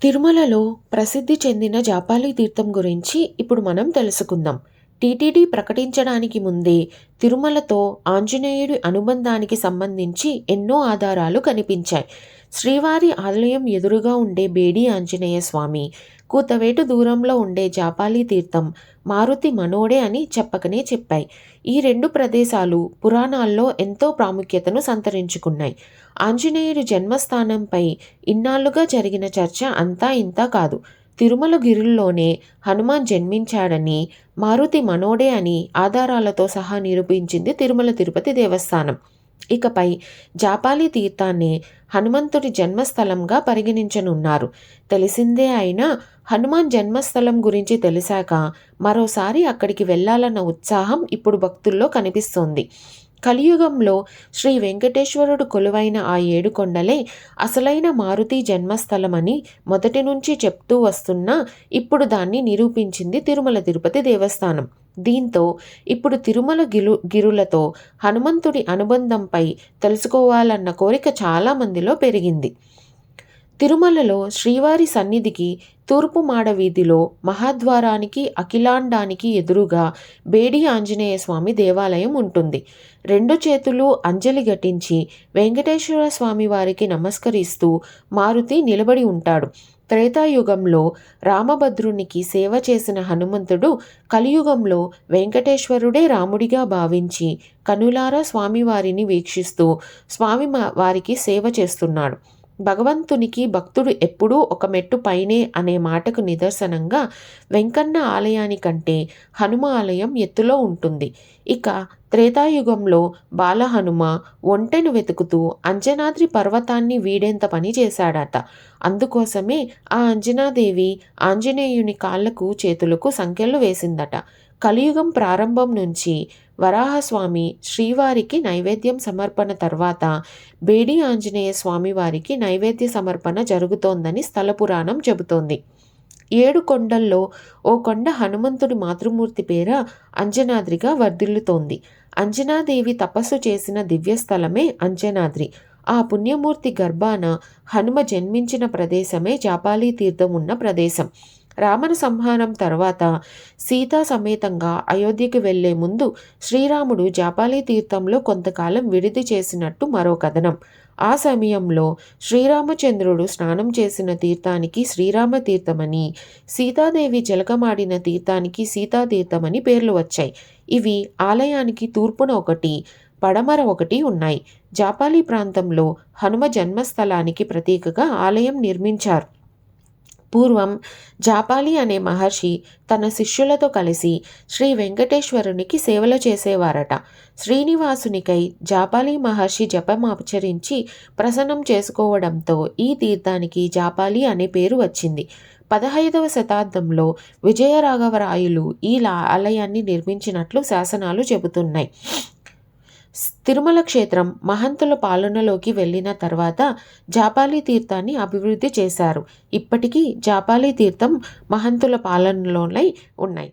తిరుమలలో ప్రసిద్ధి చెందిన జాపాలి తీర్థం గురించి ఇప్పుడు మనం తెలుసుకుందాం. టీటీడీ ప్రకటించడానికి ముందే తిరుమలతో ఆంజనేయుడి అనుబంధానికి సంబంధించి ఎన్నో ఆధారాలు కనిపించాయి. శ్రీవారి ఆలయం ఎదురుగా ఉండే బేడి ఆంజనేయ స్వామి, కూతవేటు దూరంలో ఉండే జాపాలి తీర్థం మారుతి మనోడే అని చెప్పకనే చెప్పాయి. ఈ రెండు ప్రదేశాలు పురాణాల్లో ఎంతో ప్రాముఖ్యతను సంతరించుకున్నాయి. ఆంజనేయుడి జన్మస్థానంపై ఇన్నాళ్లుగా జరిగిన చర్చ అంతా ఇంతా కాదు. తిరుమల గిరుల్లోనే హనుమాన్ జన్మించాడని, మారుతి మనోడే అని ఆధారాలతో సహా నిరూపించింది తిరుమల తిరుపతి దేవస్థానం. ఇకపై జాపాలి తీర్థాన్ని హనుమంతుడి జన్మస్థలంగా పరిగణించనున్నారు. తెలిసిందే అయినా హనుమాన్ జన్మస్థలం గురించి తెలిసాక మరోసారి అక్కడికి వెళ్లాలన్న ఉత్సాహం ఇప్పుడు భక్తుల్లో కనిపిస్తోంది. కలియుగంలో శ్రీ వెంకటేశ్వరుడు కొలువైన ఆ 7 కొండలే అసలైన మారుతి జన్మస్థలమని మొదటి నుంచి చెప్తూ వస్తున్నా ఇప్పుడు దాన్ని నిరూపించింది తిరుమల తిరుపతి దేవస్థానం. దీంతో ఇప్పుడు తిరుమల గిరులతో హనుమంతుడి అనుబంధంపై తెలుసుకోవాలన్న కోరిక చాలామందిలో పెరిగింది. తిరుమలలో శ్రీవారి సన్నిధికి తూర్పు మాడ వీధిలో మహాద్వారానికి అఖిలాండానికి ఎదురుగా బేడి ఆంజనేయ స్వామి దేవాలయం ఉంటుంది. 2 చేతులు అంజలి ఘటించి వెంకటేశ్వర స్వామి వారికి నమస్కరిస్తూ మారుతి నిలబడి ఉంటాడు. త్రేతాయుగంలో రామభద్రునికి సేవ చేసిన హనుమంతుడు కలియుగంలో వెంకటేశ్వరుడే రాముడిగా భావించి కనులారా స్వామివారిని వీక్షిస్తూ స్వామి వారికి సేవ చేస్తున్నాడు. భగవంతునికి భక్తుడు ఎప్పుడూ ఒక మెట్టు పైనే అనే మాటకు నిదర్శనంగా వెంకన్న ఆలయానికంటే హనుమ ఆలయం ఎత్తులో ఉంటుంది. ఇక త్రేతాయుగంలో బాలహనుమ ఒంటెను వెతుకుతూ అంజనాద్రి పర్వతాన్ని వీడేంత పని చేశాడట. అందుకోసమే ఆ అంజనాదేవి ఆంజనేయుని కాళ్లకు చేతులకు సంకెళ్ళు వేసిందట. కలియుగం ప్రారంభం నుంచి వరాహస్వామి శ్రీవారికి నైవేద్యం సమర్పణ తర్వాత బేడి ఆంజనేయ స్వామి వారికి నైవేద్య సమర్పణ జరుగుతోందని స్థల పురాణం చెబుతోంది. 7 కొండల్లో ఓ కొండ హనుమంతుడి మాతృమూర్తి పేర అంజనాద్రిగా వర్ధిల్లుతోంది. అంజనాదేవి తపస్సు చేసిన దివ్యస్థలమే అంజనాద్రి. ఆ పుణ్యమూర్తి గర్భాన హనుమ జన్మించిన ప్రదేశమే జాపాలి తీర్థం ఉన్న ప్రదేశం. రావణ సంహారం తర్వాత సీతా సమేతంగా అయోధ్యకు వెళ్లే ముందు శ్రీరాముడు జాపాలి తీర్థంలో కొంతకాలం విడిది చేసినట్టు మరో కథనం. ఆ సమయంలో శ్రీరామచంద్రుడు స్నానం చేసిన తీర్థానికి శ్రీరామ తీర్థమని, సీతాదేవి జలకమాడిన తీర్థానికి సీతాతీర్థమని పేర్లు వచ్చాయి. ఇవి ఆలయానికి తూర్పున ఒకటి, పడమర ఒకటి ఉన్నాయి. జాపాలి ప్రాంతంలో హనుమ జన్మస్థలానికి ప్రతీకగా ఆలయం నిర్మించారు. పూర్వం జాపాలి అనే మహర్షి తన శిష్యులతో కలిసి శ్రీ వెంకటేశ్వరునికి సేవలు చేసేవారట. శ్రీనివాసునికై జాపాలి మహర్షి జపం ఆచరించి ప్రసన్నం చేసుకోవడంతో ఈ తీర్థానికి జాపాలి అనే పేరు వచ్చింది. 15వ శతాబ్దంలో విజయరాఘవరాయలు ఈ ఆలయాన్ని నిర్మించినట్లు శాసనాలు చెబుతున్నాయి. తిరుమల క్షేత్రం మహంతుల పాలనలోకి వెళ్ళిన తర్వాత జాపాలి తీర్థాన్ని అభివృద్ధి చేశారు. ఇప్పటికీ జాపాలి తీర్థం మహంతుల పాలనలోనే ఉన్నాయి.